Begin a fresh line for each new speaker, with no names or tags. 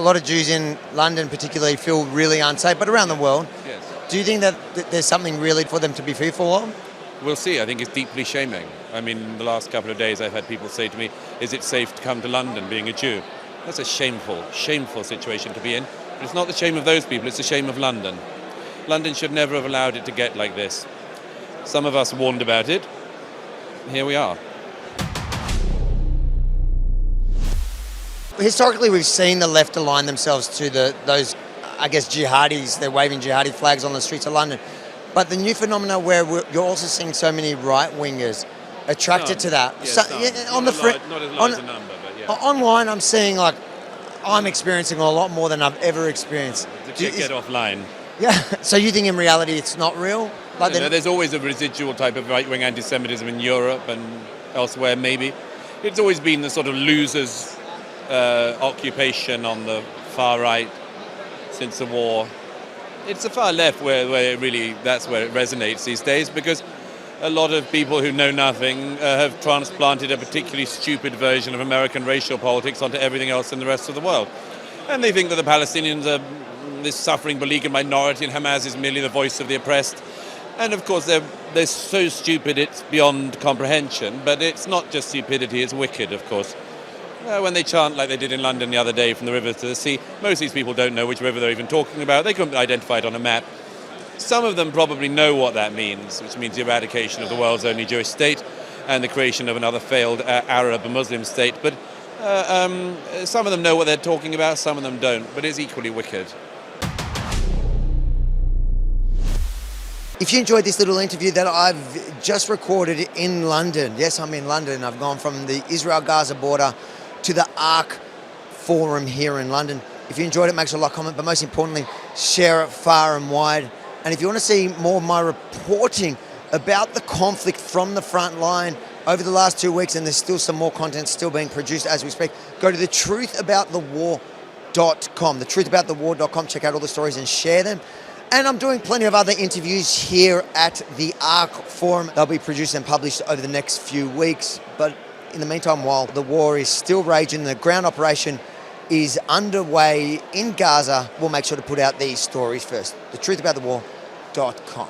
lot of Jews in London particularly feel really unsafe, but around the world.
Yes.
Do you think that there's something really for them to be fearful of?
We'll see. I think it's deeply shaming. I mean, the last couple of days I've had people say to me, is it safe to come to London being a Jew? That's a shameful, shameful situation to be in. But it's not the shame of those people, it's the shame of London. London should never have allowed it to get like this. Some of us warned about it. Here we are.
Historically, we've seen the left align themselves to those, I guess, jihadis. They're waving jihadi flags on the streets of London. But the new phenomena where you're also seeing so many right-wingers attracted to that.
Yes,
So,
not as large a number, but yeah.
Online, I'm seeing I'm experiencing a lot more than I've ever experienced.
Get offline.
Yeah. So you think in reality it's not real?
There's always a residual type of right-wing anti-Semitism in Europe and elsewhere, maybe. It's always been the sort of losers' occupation on the far right since the war. It's the far left where that's where it resonates these days, because a lot of people who know nothing have transplanted a particularly stupid version of American racial politics onto everything else in the rest of the world. And they think that the Palestinians are this suffering, beleaguered minority and Hamas is merely the voice of the oppressed. And of course, they're so stupid it's beyond comprehension, but it's not just stupidity, it's wicked, of course. When they chant like they did in London the other day from the river to the sea, most of these people don't know which river they're even talking about. They couldn't identify it on a map. Some of them probably know what that means, which means the eradication of the world's only Jewish state and the creation of another failed Arab Muslim state. But some of them know what they're talking about, some of them don't, but it's equally wicked.
If you enjoyed this little interview that I've just recorded in London, yes, I'm in London. I've gone from the Israel-Gaza border to the ARC Forum here in London. If you enjoyed it, make sure to like, comment, but most importantly, share it far and wide. And if you want to see more of my reporting about the conflict from the front line over the last 2 weeks, and there's still some more content still being produced as we speak, go to thetruthaboutthewar.com. Thetruthaboutthewar.com, check out all the stories and share them. And I'm doing plenty of other interviews here at the ARC Forum. They'll be produced and published over the next few weeks. But in the meantime, while the war is still raging, the ground operation is underway in Gaza, we'll make sure to put out these stories first. Thetruthaboutthewar.com.